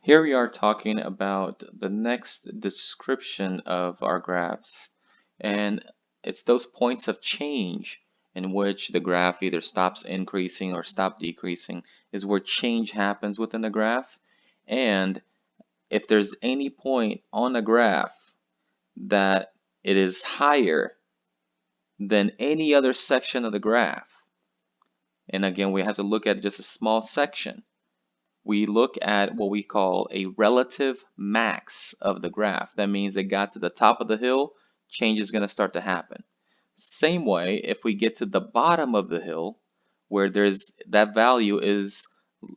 Here we are talking about the next description of our graphs, and it's those points of change in which the graph either stops increasing or stops decreasing is where change happens within the graph. And if there's any point on the graph that it is higher than any other section of the graph, and again, we have to look at just a small section, we look at what we call a relative max of the graph. That means it got to the top of the hill, change is going to start to happen. Same way, if we get to the bottom of the hill, where there's that value is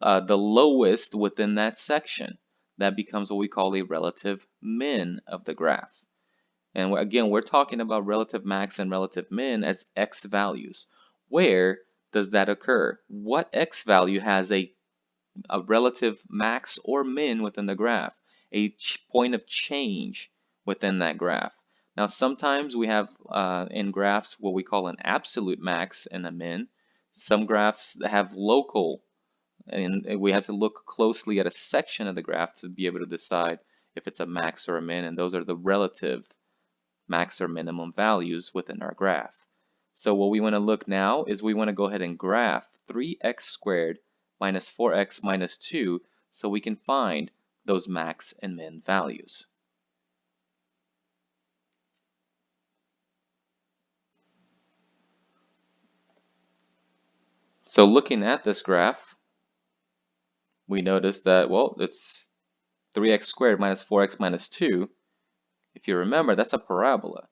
the lowest within that section, that becomes what we call a relative min of the graph. And again, we're talking about relative max and relative min as x values. Where does that occur? What x value has a relative max or min within the graph, a point of change within that graph. Now, sometimes we have in graphs what we call an absolute max and a min. Some graphs have local, and we have to look closely at a section of the graph to be able to decide if it's a max or a min, and those are the relative max or minimum values within our graph. So what we want to look now is we want to go ahead and graph 3x squared minus 4x minus 2 so we can find those max and min values. So looking at this graph, we notice that, well, it's 3x squared minus 4x minus 2. If you remember, that's a parabola.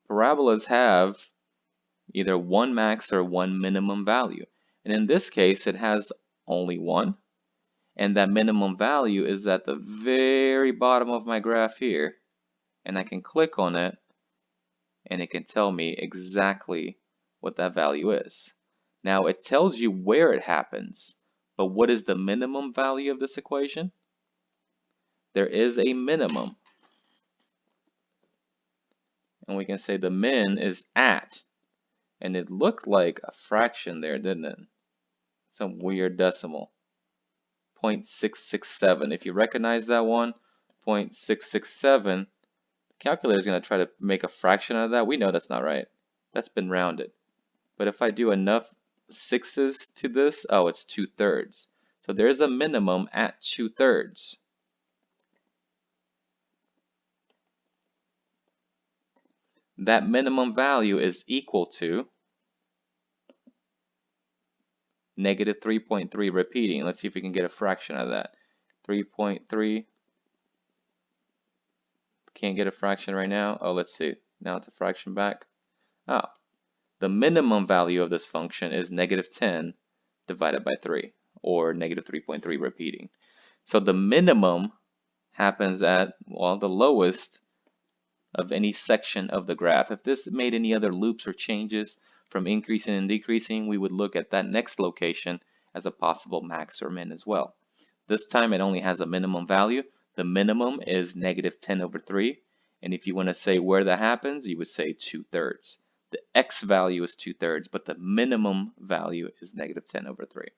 Parabolas have either one max or one minimum value. And in this case, it has only one. And that minimum value is at the very bottom of my graph here. And I can click on it, and it can tell me exactly what that value is. Now, it tells you where it happens, but what is the minimum value of this equation? There is a minimum. And we can say the min is at. And it looked like a fraction there, didn't it? Some weird decimal. 0.667. If you recognize that one, 0.667, the calculator is going to try to make a fraction out of that. We know that's not right. That's been rounded. But if I do enough sixes to this, oh, it's 2/3. So there's a minimum at 2/3. That minimum value is equal to negative 3.3 repeating. Let's see if we can get a fraction out of that. 3.3. Can't get a fraction right now. Oh, let's see. Now it's a fraction back. Oh, the minimum value of this function is negative 10 divided by 3, or negative 3.3 repeating. So the minimum happens at, well, the lowest of any section of the graph. If this made any other loops or changes from increasing and decreasing, we would look at that next location as a possible max or min as well. This time it only has a minimum value. The minimum is negative 10 over 3. And if you want to say where that happens, you would say 2/3. The x value is 2/3, but the minimum value is negative 10 over 3.